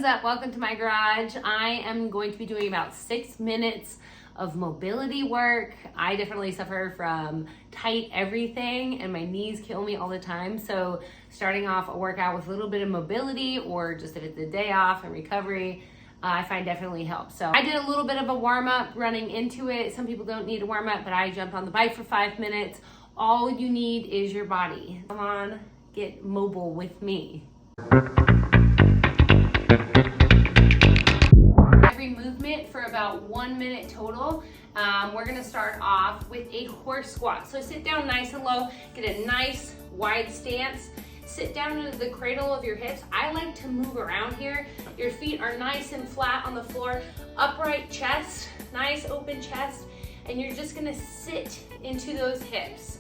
What's up? Welcome to my garage. I am going to be doing about 6 minutes of mobility work. I definitely suffer from tight everything and my knees kill me all the time. So starting off a workout with a little bit of mobility, or just if it's a day off and recovery, I find definitely helps. So I did a little bit of a warm up running into it. Some people don't need a warm up, but I jumped on the bike for 5 minutes. All you need is your body. Come on, get mobile with me. Every movement for about 1 minute total. We're gonna start off with a horse squat. So sit down nice and low, get a nice wide stance. Sit down into the cradle of your hips. I like to move around here. Your feet are nice and flat on the floor, upright chest, nice open chest, and you're just gonna sit into those hips.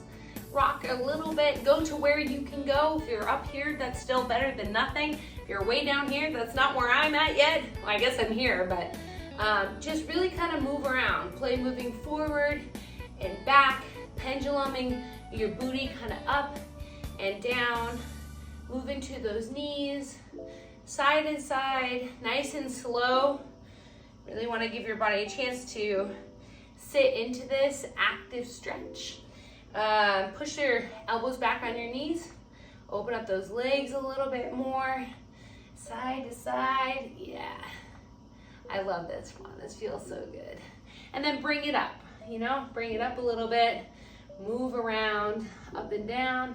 Rock a little bit, go to where you can go. If you're up here, that's still better than nothing. If you're way down here, that's not where I'm at yet. Well, I guess I'm here, but just really kind of move around. Play moving forward and back, penduluming your booty kind of up and down. Move into those knees, side and side, nice and slow. Really want to give your body a chance to sit into this active stretch. Push your elbows back on your knees. Open up those legs a little bit more. Side to side, yeah. I love this one, this feels so good. And then bring it up, bring it up a little bit. Move around, up and down.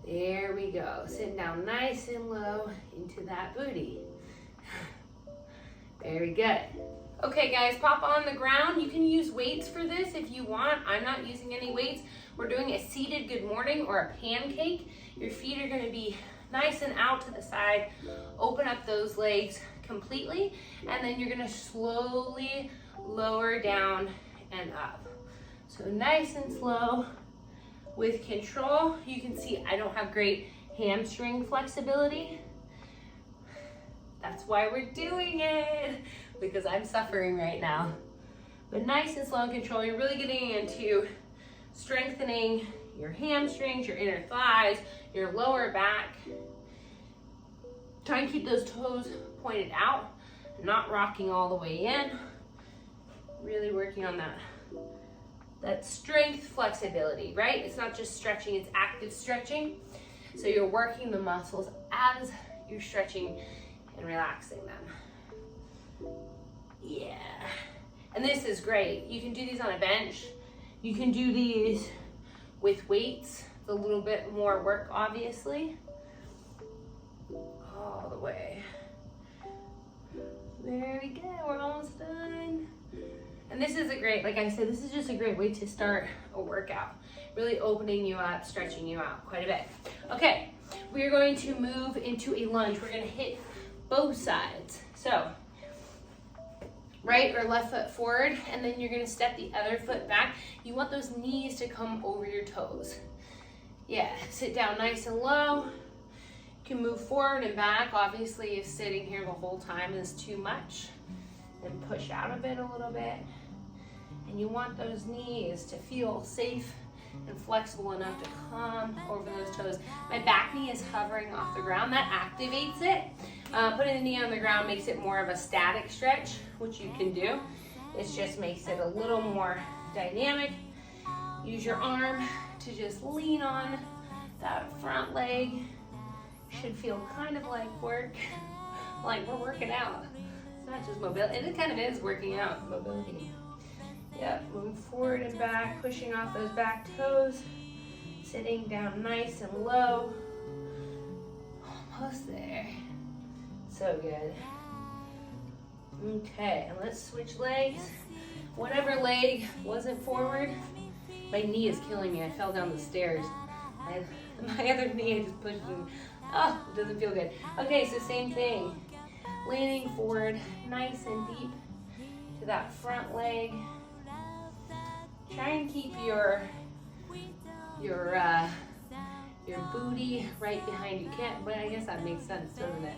There we go, sitting down nice and low into that booty. Very good. Okay guys, pop on the ground. You can use weights for this if you want. I'm not using any weights. We're doing a seated good morning or a pancake. Your feet are gonna be nice and out to the side. Open up those legs completely, and then you're gonna slowly lower down and up. So nice and slow with control. You can see I don't have great hamstring flexibility. That's why we're doing it, because I'm suffering right now. But nice and slow and control. You're really getting into strengthening your hamstrings, your inner thighs, your lower back. Try and keep those toes pointed out, not rocking all the way in. Really working on that strength flexibility, right? It's not just stretching, it's active stretching. So you're working the muscles as you're stretching and relaxing them. Yeah. And this is great. You can do these on a bench. You can do these with weights. It's a little bit more work, obviously. All the way. There we go, we're almost done. And this is like I said, this is just a great way to start a workout. Really opening you up, stretching you out quite a bit. Okay, we are going to move into a lunge. We're gonna hit both sides. So, right or left foot forward, and then you're gonna step the other foot back. You want those knees to come over your toes. Yeah, sit down nice and low. You can move forward and back. Obviously, if sitting here the whole time is too much, then push out a bit, a little bit. And you want those knees to feel safe and flexible enough to come over those toes. My back knee is hovering off the ground. That activates it. Putting the knee on the ground makes it more of a static stretch, which you can do. It just makes it a little more dynamic. Use your arm to just lean on that front leg. Should feel kind of like work, like we're working out. It's not just mobility, and it kind of is working out, mobility. Yep, moving forward and back, pushing off those back toes, sitting down nice and low. Almost there. So good. Okay, and let's switch legs. Whatever leg wasn't forward, my knee is killing me. I fell down the stairs. My other knee I just pushed in. Oh, it doesn't feel good. Okay, so same thing. Leaning forward, nice and deep to that front leg. Try and keep your booty right behind you. But I guess that makes sense, doesn't it?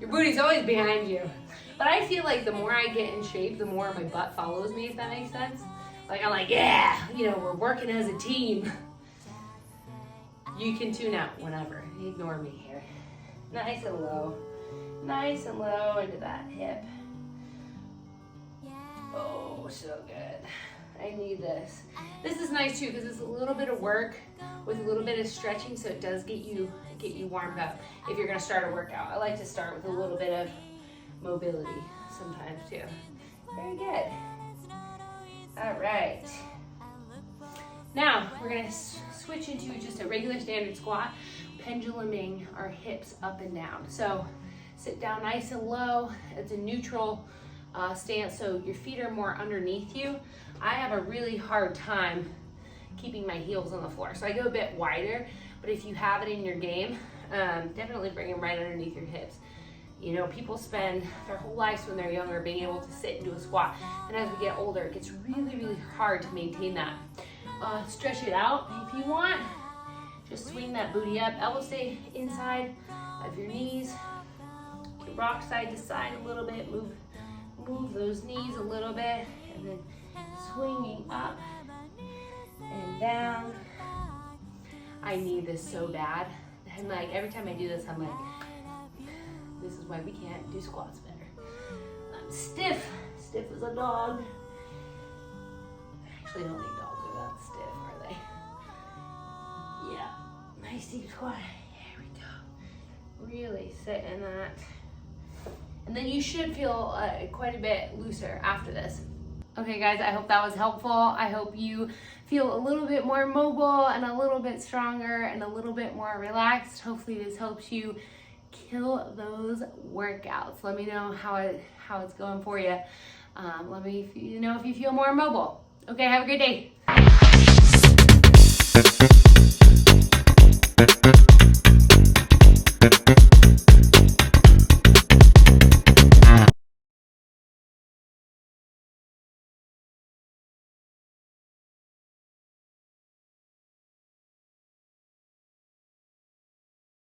Your booty's always behind you. But I feel like the more I get in shape, the more my butt follows me, if that makes sense. Like I'm like, yeah, we're working as a team. You can tune out whenever. Ignore me here. Nice and low. Nice and low into that hip. Oh, so good. I need this. This is nice too because it's a little bit of work with a little bit of stretching, so it does get you warmed up if you're gonna start a workout. I like to start with a little bit of mobility sometimes too. Very good. All right. Now we're gonna switch into just a regular standard squat, penduluming our hips up and down. So sit down nice and low. It's a neutral stance, so your feet are more underneath you. I have a really hard time keeping my heels on the floor, so I go a bit wider, but if you have it in your game, definitely bring them right underneath your hips. You know, people spend their whole lives when they're younger being able to sit and do a squat, and as we get older, it gets really, really hard to maintain that. Stretch it out if you want. Just swing that booty up. Elbows stay inside of your knees. You can rock side to side a little bit. Move those knees a little bit, and then swinging up and down. I need this so bad. And like every time I do this, I'm like, this is why we can't do squats better. I'm stiff as a dog. I actually don't think dogs are that stiff, are they? Yeah, nice deep squat. Here we go. Really sit in that. And then you should feel quite a bit looser after this. Okay guys, I hope that was helpful. I hope you feel a little bit more mobile and a little bit stronger and a little bit more relaxed. Hopefully this helps you kill those workouts. Let me know how it's going for you. Let me know if you feel more mobile. Okay, have a great day.